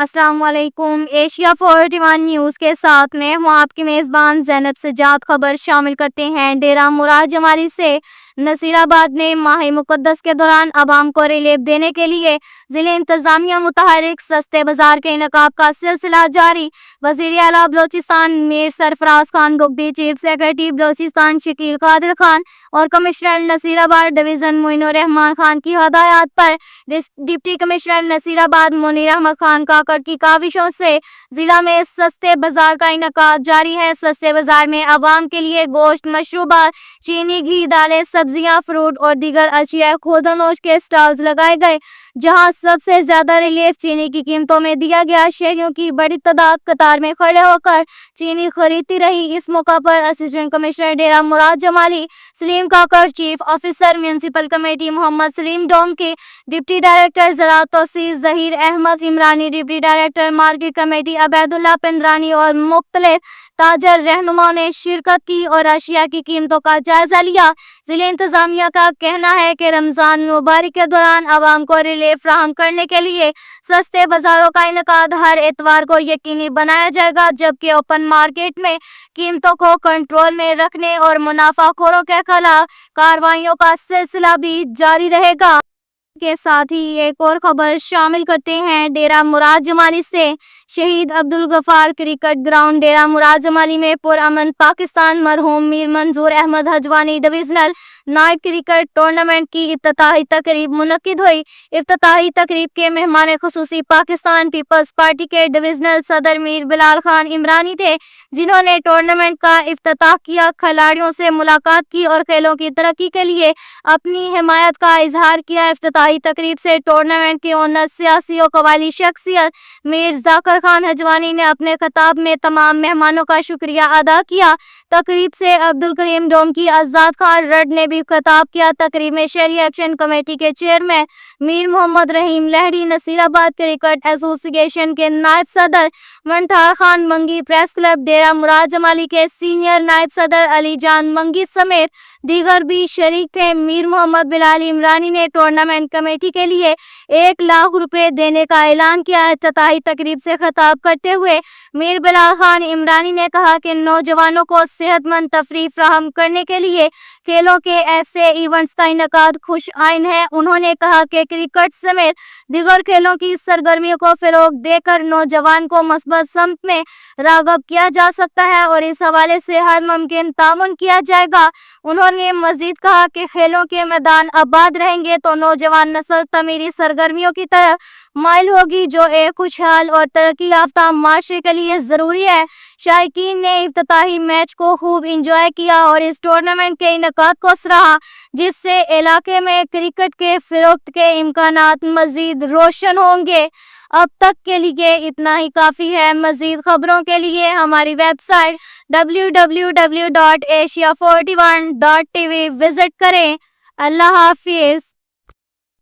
अस्सलाम वालेकुम। Asia 41 news के साथ मैं हूँ आपकी मेज़बान ज़ैनब सज्जाद। खबर शामिल करते हैं। डेरा मुराद जमाली से नसीराबाद ने माह मुक़द्दस के दौरान अवाम को रिलीफ देने के लिए ज़िले इंतज़ामिया मुतहरिक सस्ते बाज़ार के इनकाब का सिलसिला जारी। वज़ीर आला बलोचिस्तान मीर सरफराज खान गुगदी, चीफ सेक्रेटरी बलोचिस्तान शकील कादिर खान और कमिश्नर नसीराबाद डिवीज़न मोइनुर रहमान खान की हदायत पर डिप्टी कमिश्नर नसीराबाद मुनीर अहमद खान काकड़ की काविशों से जिला में सस्ते बाजार का इनकाद जारी है। सस्ते बाजार में आवाम के लिए गोश्त, मशरूबात, चीनी, घी, दालें, सब्जियां, फ्रूट और दीगर अशिया खुर्दनोश के स्टॉल्स लगाए गए, जहां सबसे ज्यादा रिलीफ चीनी की कीमतों में दिया गया। शहरियों की बड़ी तादाद कतार में खड़े होकर चीनी खरीदती रही। इस मौका पर assistant commissioner Dera Murad Jamali Salim Kakar, chief officer municipal committee Mohammad Salim Dom के डिप्टी डायरेक्टर ज़राअत Tauseef Zaheer Ahmed Imrani, deputy director market committee Obaidullah Pindrani और मुख्तलिफ ताजर रहनुमाओं ने शिरकत की और अशिया की कीमतों का जायजा लिया। जिले इंतजामिया का कहना है कि रमजान मुबारक के दौरान आवाम को रिलीफ फराहम करने के लिए सस्ते बाजारों का इनकाद हर एतवार को यकीनी बनाया जाएगा, जबकि ओपन मार्केट में कीमतों को कंट्रोल में रखने और मुनाफाखोरों के खिलाफ कार्रवाइयों का सिलसिला भी जारी रहेगा। के साथ ही एक और खबर शामिल करते हैं। डेरा मुराद जमाली से शहीद अब्दुल गफार क्रिकेट ग्राउंड डेरा मुराद जमाली में पुरअमन पाकिस्तान मरहूम Mir Manzoor Ahmed Hajwani divisional night cricket tournament की इफ्तिताही तकरीब मुनक्किद हुई। इफ्तिताही तकरीब के मेहमान खुसूसी पाकिस्तान पीपल्स पार्टी के डिविजनल सदर मीर बिलाल खान इमरानी थे, जिन्होंने टूर्नामेंट का इफ्तिताह किया, खिलाड़ियों से मुलाकात की और खेलों की तरक्की के लिए अपनी हिमायत का इजहार किया। इफ्तिताही तकरीब से टूर्नामेंट के ओनर, सियासी और कबायली शख्सियत मीर जाकर खान हजवानी ने अपने खिताब में तमाम मेहमानों का शुक्रिया अदा किया। तकरीब से अब्दुल करीम डोम की आजाद खान रड ने भी खिताब किया। तकरीब में शहरी एक्शन कमेटी के चेयरमैन मीर मोहम्मद रहीम लहड़ी, नसीराबाद क्रिकेट एसोसिएशन के नायब सदर मंठार खान मंगी, प्रेस क्लब डेरा मुराद जमाली के सीनियर नायब सदर अली जान मंगी समेत दीगर भी शरीक थे। मीर मोहम्मद बिलाल इमरानी ने टूर्नामेंट कमेटी के लिए 1 लाख रुपए देने का ऐलान किया। इफ्तिताही तकरीब से खिताब करते हुए मीर बिलाल खान इमरानी ने कहा कि नौजवानों को सेहतमंद तफरीह फराहम करने के लिए खेलों के ऐसे इवेंट्स का इनकाद खुश आइन है। उन्होंने कहा कि क्रिकेट समेत दीगर खेलों की सरगर्मियों को फरोग देकर नौजवान को मस्बत समत में राग़िब किया जा सकता है और इस हवाले से हर मुमकिन ताउन किया जाएगा। उन्होंने मजीद कहा कि खेलों के मैदान आबाद रहेंगे तो नौजवान नस्ल तमीरी सरगर्मियों की तरफ माइल होगी, जो एक खुशहाल और तरक्की याफ्ता माशरे के लिए जरूरी है। शायकीन ने इफ्तिताही मैच को खूब इंजॉय किया और इस टूर्नामेंट के इनकाद को सराहा, जिससे इलाके में क्रिकेट के फिरोख्त के इम्कानात मजीद रोशन होंगे। अब तक के लिए इतना ही काफ़ी है। मजीद खबरों के लिए हमारी वेबसाइट www.asia41.tv विजिट करें। अल्लाह हाफिज़।